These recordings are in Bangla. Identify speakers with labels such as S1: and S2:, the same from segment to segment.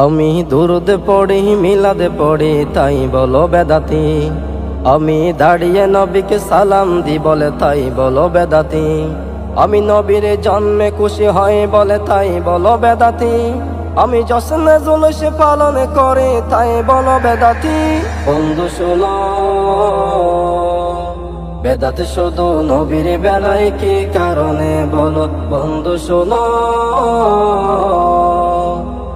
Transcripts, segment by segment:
S1: আমি দুরুদ পড়ি মিলাদ পড়ি তাই বলো বেদাতি। আমি দাঁড়িয়ে নবীকে সালাম দি বলে তাই বলো বেদাতি। আমি নবীর জন্মে খুশি হয় বলে তাই বলো বেদাতি। আমি জশ্নে জুলুস পালন করে তাই বলো বেদাতি। বন্ধু শোনো, বেদাত শুধু নবীর বেলায় কি কারণে বলো বন্ধু শোনো।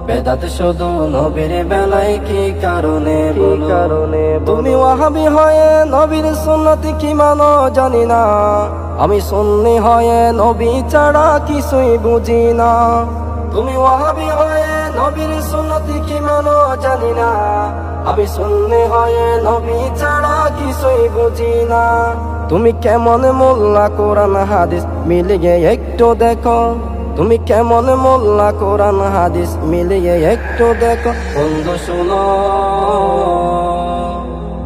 S1: বেদাত শুধু নবীর বেলায় কি কারণে তুমি ওয়াহাবি হয়ে নবীর সুন্নত কি মানো জানি না। আমি সুন্নি হয়ে নবী ছাড়া কিছুই বুঝি না। তুমি ওয়াহাবি হয়ে নবীর সুন্নত কি মানো জানি না। আমি সুন্নি হয়ে নবী ছাড়া কিছুই বুঝি না। তুমি কেমন মোল্লা কোরআন হাদিস মিলিয়ে একটু দেখো। তুমি কেমন মোল্লা কোরআন হাদিস মিলিয়ে একটু দেখো। বন্ধু শোনো,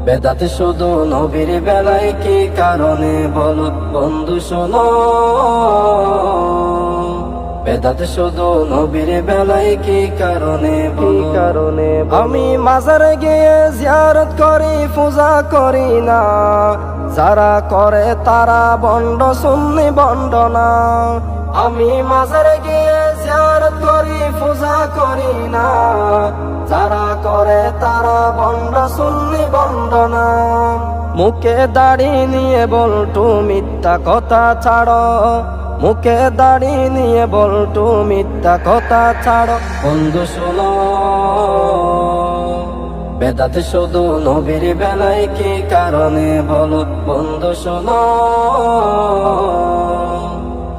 S1: বেদাত শুধু নবীর বেলায় কি কারণে বলো বন্ধু শোনো। বেদাত শুধু নবীর বেলায় কি কারণে আমি মাজারে গিয়ে জিয়ারত করি পূজা করি না। যারা করে তারা বন্ড সুন্নি বন্ড না। আমি মাজারে গিয়ে জিয়ারত করি পূজা করি না। যারা করে তারা বন্ড সুন্নি বন্ড না। মুখে দাড়ি নিয়ে বলটু মিথ্যা কথা ছাড়ো। মুখে দাড়ি নিয়ে বলটু মিথ্যা কথা ছাড়ো। বন্ধু শোনো, বেদাত শুধু নবীর বেলায় কি কারণে বলো বন্ধু শোনো।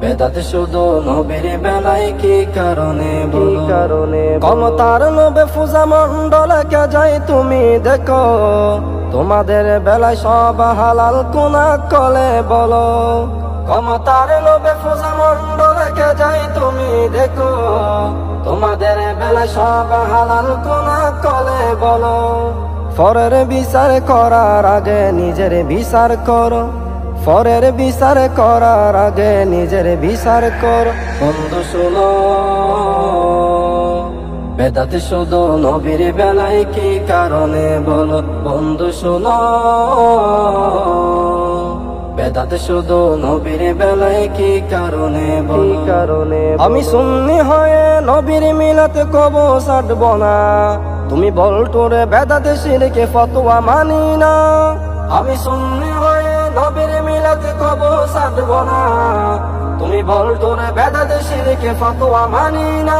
S1: বেদাত শুধু নবীর বেলায় কি কারণে ক্ষমতার লোভে পূজা মন্ডলে কে যাই তুমি দেখো। তোমাদের বেলায় সব হালাল কোনা কলে বলো। ক্ষমতার লোভে পূজা মন্ডলে কে যাই তুমি দেখো। তোমাদের বেলায় সব হালাল কোনা কলে বলো। পরের বিচার করার আগে নিজের বিচার করো। পরের বিচার করার আগে নিজের বিচার করো। বন্ধু শোনো, বেদাত শুধু নবীর বেলায় কি কারণে বলো বন্ধু শোনো। বেদাত শুধু নবীর বেলায় কি কারণে আমি সুন্নি হয়ে নবীর মিলাতে কবো ছাড়ব না। তুমি বলটুরে বেদাত শিরকে ফতোয়া মানি না। আমি সুন্নি হয়ে নবীর মিলাতে কবো ছাড়ব না। তুমি বলটুরে বেদাত শিরকে ফতোয়া মানি না।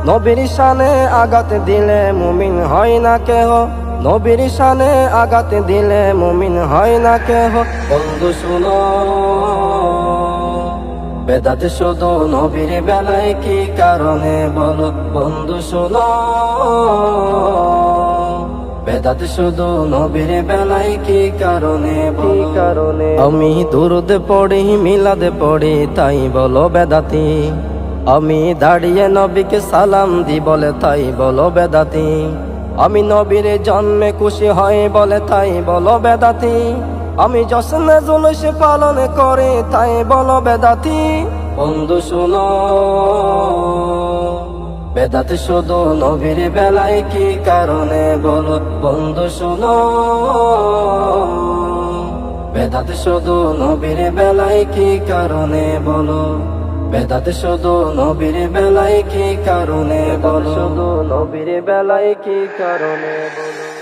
S1: নবীর শানে আঘাত দিলে মুমিন হয় না কেহ। নবীর শানে আঘাত দিলে মুমিন হয় না কেহ। বন্ধু শোনো, বেদাত শুধু নবীর বেলায় কি কারণে বলো বন্ধু শোনো। বেদাত শুধু নবীর বেলায় কি কারণে আমি দুরুদ পড়ি মিলাদ পড়ি তাই বলো বেদাতি। আমি দাঁড়িয়ে নবীকে সালাম দি বলে তাই বলো বেদাতি। আমি নবীর জন্মে খুশি হয় বলে তাই বলো বেদাতি। আমি জশ্নে জুলুস পালন করে তাই বলো বেদাতি। বন্ধু শোনো, বেদাত শুধু নবীর বেলায় কি কারণে বলো বন্ধু শোনো। বেদাত শুধু নবীর বেলায় কি কারণে বলো। বেদাত শুধু নবীর বেলায় কি কারণে বলো। শুধু নবীর বেলায় কি কারণে বলো।